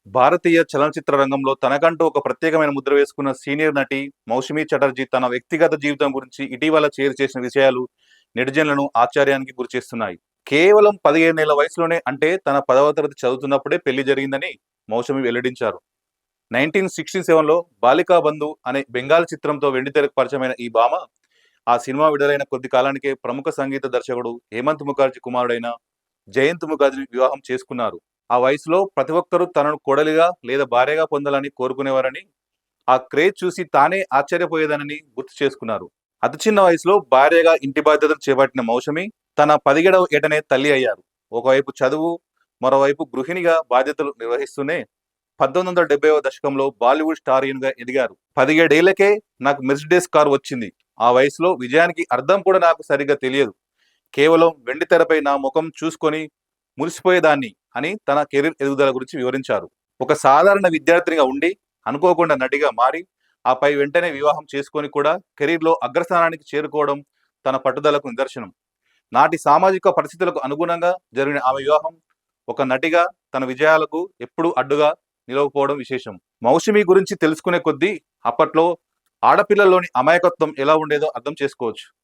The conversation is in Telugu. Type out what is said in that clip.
భారతీయ చలనచిత్ర రంగంలో తనకంటూ ఒక ప్రత్యేకమైన ముద్ర వేసుకున్న సీనియర్ నటి మౌషమి చటర్జీ తన వ్యక్తిగత జీవితం గురించి ఇటీవల షేర్ చేసిన విషయాలు నెటిజన్లను ఆశ్చర్యానికి గురిచేస్తున్నాయి. కేవలం 15 ఏళ్ల వయసులోనే, అంటే తన 10వ తరగతి చదువుతున్నప్పుడే పెళ్లి జరిగిందని మౌషమి వెల్లడించారు. 1967లో బాలికా బంధు అనే బెంగాల్ చిత్రంతో వెండితెరకు పరిచయమైన ఈ భామ ఆ సినిమా విడుదలైన కొద్ది కాలానికే ప్రముఖ సంగీత దర్శకుడు హేమంత్ ముఖర్జీ కుమారుడైన జయంత్ ముఖర్జీని వివాహం చేసుకున్నారు. ఆ వయసులో ప్రతి ఒక్కరూ తనను కోడలిగా లేదా భార్యగా పొందాలని కోరుకునేవారని, ఆ క్రేజ్ చూసి తానే ఆశ్చర్యపోయేదానని గుర్తు చేసుకున్నారు. అతి చిన్న వయసులో భార్యగా ఇంటి బాధ్యతలు చేపట్టిన మౌషమి తన 17వ ఏటనే తల్లి అయ్యారు. ఒకవైపు చదువు, మరోవైపు గృహిణిగా బాధ్యతలు నిర్వహిస్తూనే 1970వ దశకంలో బాలీవుడ్ స్టార్ గా ఎదిగారు. 17 ఏళ్లకే నాకు మెర్సిడెస్ కారు వచ్చింది. ఆ వయసులో విజయానికి అర్థం కూడా నాకు సరిగ్గా తెలియదు. కేవలం వెండి తెరపై నా ముఖం చూసుకొని మురిసిపోయేదాన్ని అని తన కెరీర్ ఎదుగుదల గురించి వివరించారు. ఒక సాధారణ విద్యార్థినిగా ఉండి అనుకోకుండా నటిగా మారి, ఆపై వెంటనే వివాహం చేసుకొని కూడా కెరీర్‌లో అగ్రస్థానానికి చేరుకోవడం తన పట్టుదలకు నిదర్శనం. నాటి సామాజిక పరిస్థితులకు అనుగుణంగా జరిగిన ఆమె వివాహం ఒక నటిగా తన విజయాలకు ఎప్పుడూ అడ్డుగా నిలవకపోవడం విశేషం. మౌషమి గురించి తెలుసుకునే కొద్దీ అప్పట్లో ఆడపిల్లల్లోని అమాయకత్వం ఎలా ఉండేదో అర్థం చేసుకోవచ్చు.